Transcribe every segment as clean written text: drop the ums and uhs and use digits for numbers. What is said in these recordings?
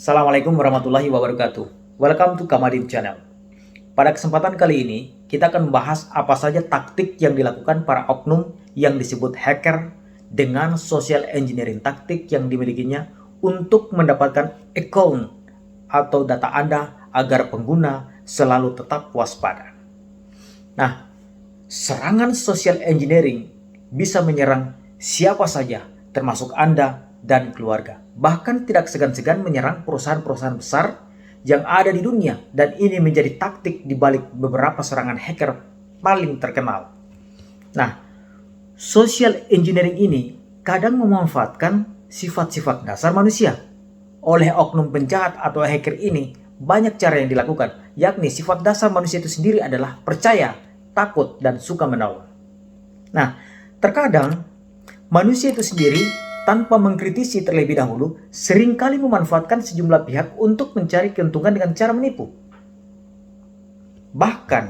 Assalamualaikum warahmatullahi wabarakatuh. Welcome to Kamadin Channel. Pada kesempatan kali ini, kita akan membahas apa saja taktik yang dilakukan para oknum yang disebut hacker dengan social engineering taktik yang dimilikinya untuk mendapatkan account atau data Anda agar pengguna selalu tetap waspada. Nah, serangan social engineering bisa menyerang siapa saja, termasuk Anda dan keluarga. Bahkan tidak segan-segan menyerang perusahaan-perusahaan besar yang ada di dunia, dan ini menjadi taktik di balik beberapa serangan hacker paling terkenal. Nah, social engineering ini kadang memanfaatkan sifat-sifat dasar manusia. Oleh oknum penjahat atau hacker ini, banyak cara yang dilakukan, yakni sifat dasar manusia itu sendiri adalah percaya, takut, dan suka menolong. Nah, terkadang manusia itu sendiri tanpa mengkritisi terlebih dahulu seringkali memanfaatkan sejumlah pihak untuk mencari keuntungan dengan cara menipu. Bahkan,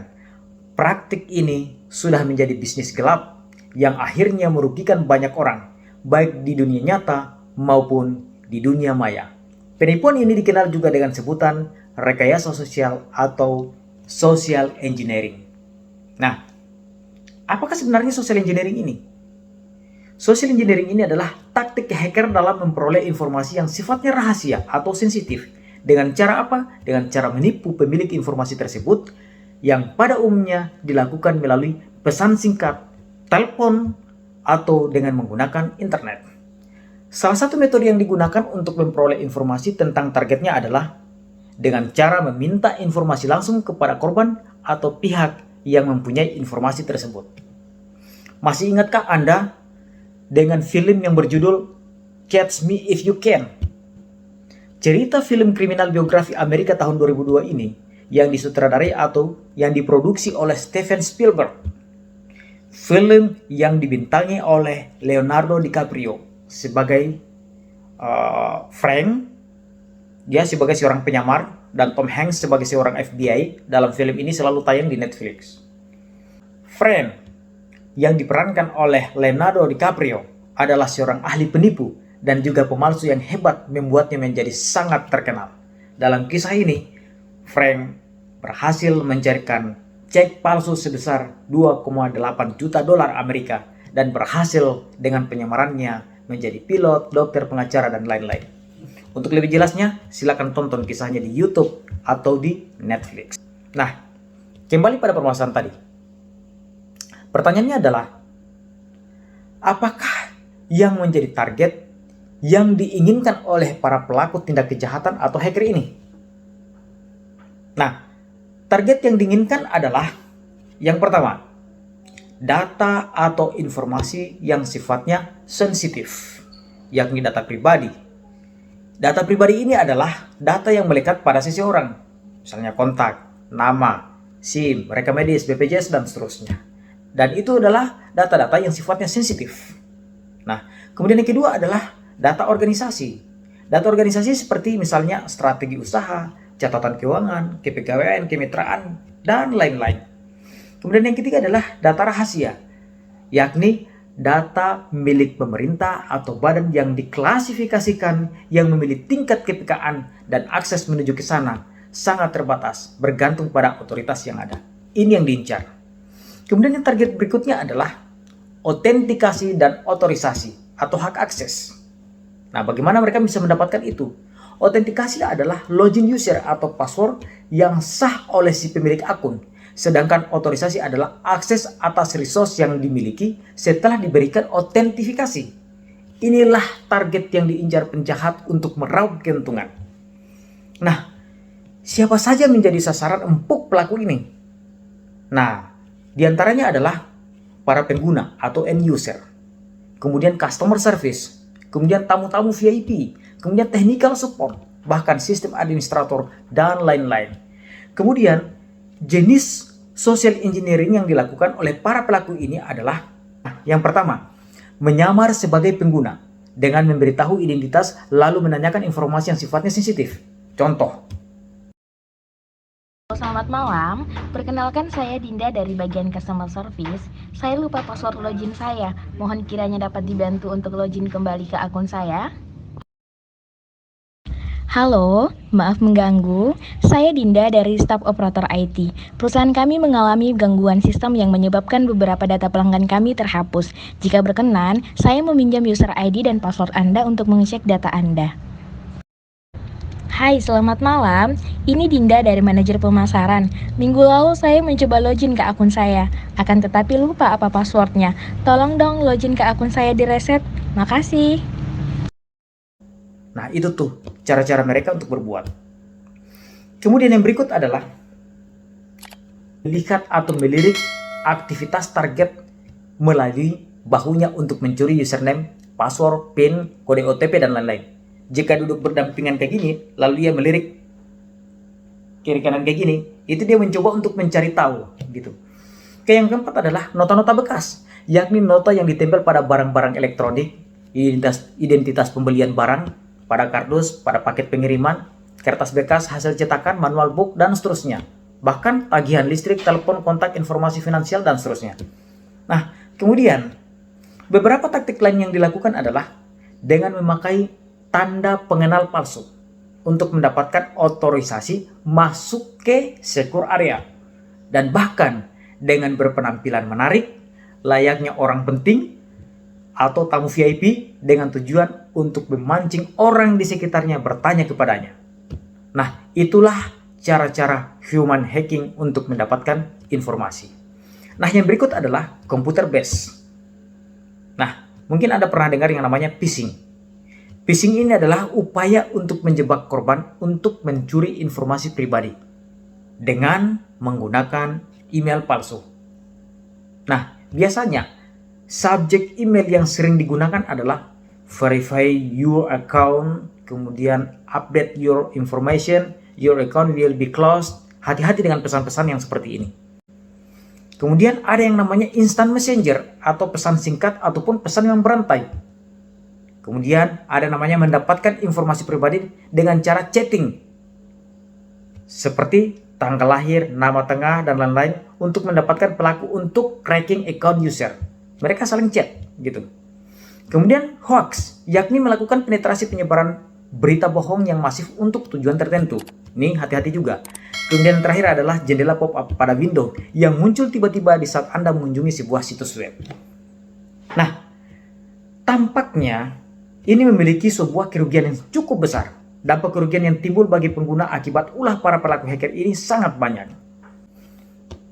praktik ini sudah menjadi bisnis gelap yang akhirnya merugikan banyak orang, baik di dunia nyata maupun di dunia maya. Penipuan ini dikenal juga dengan sebutan rekayasa sosial atau social engineering. Nah, apakah sebenarnya social engineering ini? Social engineering ini adalah taktik hacker dalam memperoleh informasi yang sifatnya rahasia atau sensitif. Dengan cara apa? Dengan cara menipu pemilik informasi tersebut yang pada umumnya dilakukan melalui pesan singkat, telepon, atau dengan menggunakan internet. Salah satu metode yang digunakan untuk memperoleh informasi tentang targetnya adalah dengan cara meminta informasi langsung kepada korban atau pihak yang mempunyai informasi tersebut. Masih ingatkah Anda dengan film yang berjudul Catch Me If You Can? Cerita film kriminal biografi Amerika tahun 2002 ini yang disutradarai atau yang diproduksi oleh Steven Spielberg. Film yang dibintangi oleh Leonardo DiCaprio sebagai Frank, dia sebagai seorang penyamar, dan Tom Hanks sebagai seorang FBI. Dalam film ini selalu tayang di Netflix. Frank yang diperankan oleh Leonardo DiCaprio adalah seorang ahli penipu dan juga pemalsu yang hebat, membuatnya menjadi sangat terkenal. Dalam kisah ini, Frank berhasil mencarikan cek palsu sebesar 2,8 juta dolar Amerika dan berhasil dengan penyamarannya menjadi pilot, dokter, pengacara, dan lain-lain. Untuk lebih jelasnya, silakan tonton kisahnya di YouTube atau di Netflix. Nah, kembali pada permasalahan tadi. Pertanyaannya adalah, apakah yang menjadi target yang diinginkan oleh para pelaku tindak kejahatan atau hacker ini? Nah, target yang diinginkan adalah yang pertama, data atau informasi yang sifatnya sensitif, yakni data pribadi. Data pribadi ini adalah data yang melekat pada seseorang, misalnya kontak, nama, SIM, rekam medis, BPJS, dan seterusnya. Dan itu adalah data-data yang sifatnya sensitif. Nah, kemudian yang kedua adalah data organisasi. Data organisasi seperti misalnya strategi usaha, catatan keuangan, kepegawaian, kemitraan, dan lain-lain. Kemudian yang ketiga adalah data rahasia, yakni data milik pemerintah atau badan yang diklasifikasikan yang memiliki tingkat kepekaan dan akses menuju ke sana sangat terbatas, bergantung pada otoritas yang ada. Ini yang diincar. Kemudian yang target berikutnya adalah autentikasi dan otorisasi atau hak akses. Nah, bagaimana mereka bisa mendapatkan itu? Autentikasi adalah login user atau password yang sah oleh si pemilik akun. Sedangkan otorisasi adalah akses atas resource yang dimiliki setelah diberikan autentifikasi. Inilah target yang diincar penjahat untuk meraup keuntungan. Nah, siapa saja menjadi sasaran empuk pelaku ini? Nah, di antaranya adalah para pengguna atau end user, kemudian customer service, kemudian tamu-tamu VIP, kemudian technical support, bahkan sistem administrator, dan lain-lain. Kemudian jenis social engineering yang dilakukan oleh para pelaku ini adalah yang pertama, menyamar sebagai pengguna dengan memberitahu identitas lalu menanyakan informasi yang sifatnya sensitif. Contoh, selamat malam, perkenalkan saya Dinda dari bagian customer service. Saya lupa password login saya, mohon kiranya dapat dibantu untuk login kembali ke akun saya. Halo, maaf mengganggu. Saya Dinda dari staf operator IT. Perusahaan kami mengalami gangguan sistem yang menyebabkan beberapa data pelanggan kami terhapus. Jika berkenan, saya meminjam user ID dan password Anda untuk mengecek data Anda. Hai, selamat malam. Ini Dinda dari manajer pemasaran. Minggu lalu saya mencoba login ke akun saya, akan tetapi lupa apa passwordnya. Tolong dong login ke akun saya di reset. Makasih. Nah, itu tuh cara-cara mereka untuk berbuat. Kemudian yang berikut adalah melihat atau melirik aktivitas target melalui bahunya untuk mencuri username, password, PIN, kode OTP, dan lain-lain. Jika duduk berdampingan kayak gini, lalu dia melirik kiri kanan kayak gini, itu dia mencoba untuk mencari tahu gitu. Kayak yang keempat adalah nota-nota bekas, yakni nota yang ditempel pada barang-barang elektronik, identitas pembelian barang, pada kardus, pada paket pengiriman, kertas bekas hasil cetakan, manual book, dan seterusnya. Bahkan tagihan listrik, telepon, kontak, informasi finansial, dan seterusnya. Nah, kemudian beberapa taktik lain yang dilakukan adalah dengan memakai tanda pengenal palsu untuk mendapatkan otorisasi masuk ke secure area, dan bahkan dengan berpenampilan menarik layaknya orang penting atau tamu VIP dengan tujuan untuk memancing orang di sekitarnya bertanya kepadanya. Nah, itulah cara-cara human hacking untuk mendapatkan informasi. Nah, yang berikut adalah computer based. Nah, mungkin Anda pernah dengar yang namanya phishing. Phishing ini adalah upaya untuk menjebak korban untuk mencuri informasi pribadi dengan menggunakan email palsu. Nah, biasanya subjek email yang sering digunakan adalah verify your account, kemudian update your information, your account will be closed. Hati-hati dengan pesan-pesan yang seperti ini. Kemudian ada yang namanya instant messenger atau pesan singkat ataupun pesan yang berantai. Kemudian ada namanya mendapatkan informasi pribadi dengan cara chatting, seperti tanggal lahir, nama tengah, dan lain-lain untuk mendapatkan pelaku untuk cracking account user. Mereka saling chat gitu. Kemudian hoax, yakni melakukan penetrasi penyebaran berita bohong yang masif untuk tujuan tertentu. Nih, hati-hati juga. Kemudian yang terakhir adalah jendela pop-up pada Windows yang muncul tiba-tiba di saat Anda mengunjungi sebuah situs web. Nah, tampaknya ini memiliki sebuah kerugian yang cukup besar. Dampak kerugian yang timbul bagi pengguna akibat ulah para pelaku hacker ini sangat banyak.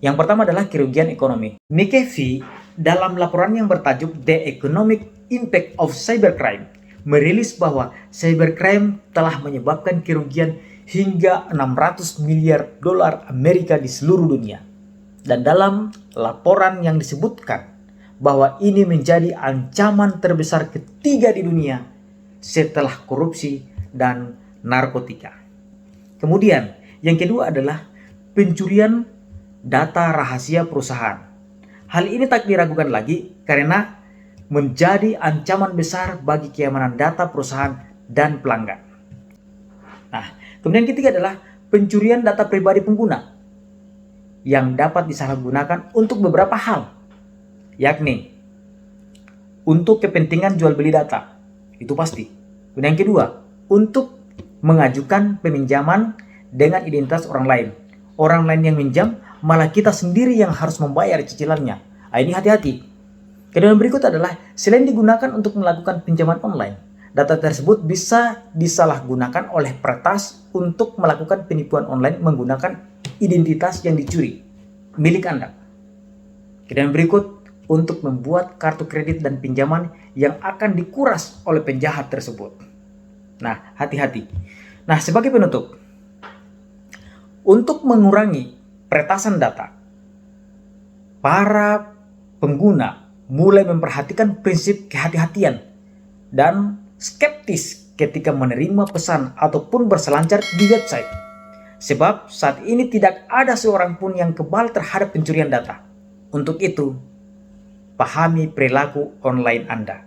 Yang pertama adalah kerugian ekonomi. McAfee dalam laporan yang bertajuk The Economic Impact of Cybercrime merilis bahwa cybercrime telah menyebabkan kerugian hingga 600 miliar dolar Amerika di seluruh dunia. Dan dalam laporan yang disebutkan bahwa ini menjadi ancaman terbesar ketiga di dunia setelah korupsi dan narkotika. Kemudian yang kedua adalah pencurian data rahasia perusahaan. Hal ini tak diragukan lagi karena menjadi ancaman besar bagi keamanan data perusahaan dan pelanggan. Nah, kemudian ketiga adalah pencurian data pribadi pengguna yang dapat disalahgunakan untuk beberapa hal, yakni untuk kepentingan jual beli data, itu pasti. Kemudian yang kedua, untuk mengajukan peminjaman dengan identitas orang lain. Orang lain yang minjam, malah kita sendiri yang harus membayar cicilannya. Nah, ini hati-hati. Kemudian berikut adalah selain digunakan untuk melakukan pinjaman online, data tersebut bisa disalahgunakan oleh peretas untuk melakukan penipuan online menggunakan identitas yang dicuri milik Anda. Kemudian berikut untuk membuat kartu kredit dan pinjaman yang akan dikuras oleh penjahat tersebut. Nah, hati-hati. Nah, sebagai penutup, untuk mengurangi peretasan data, para pengguna mulai memperhatikan prinsip kehati-hatian dan skeptis ketika menerima pesan ataupun berselancar di website. Sebab saat ini tidak ada seorang pun yang kebal terhadap pencurian data. Untuk itu, pahami perilaku online Anda.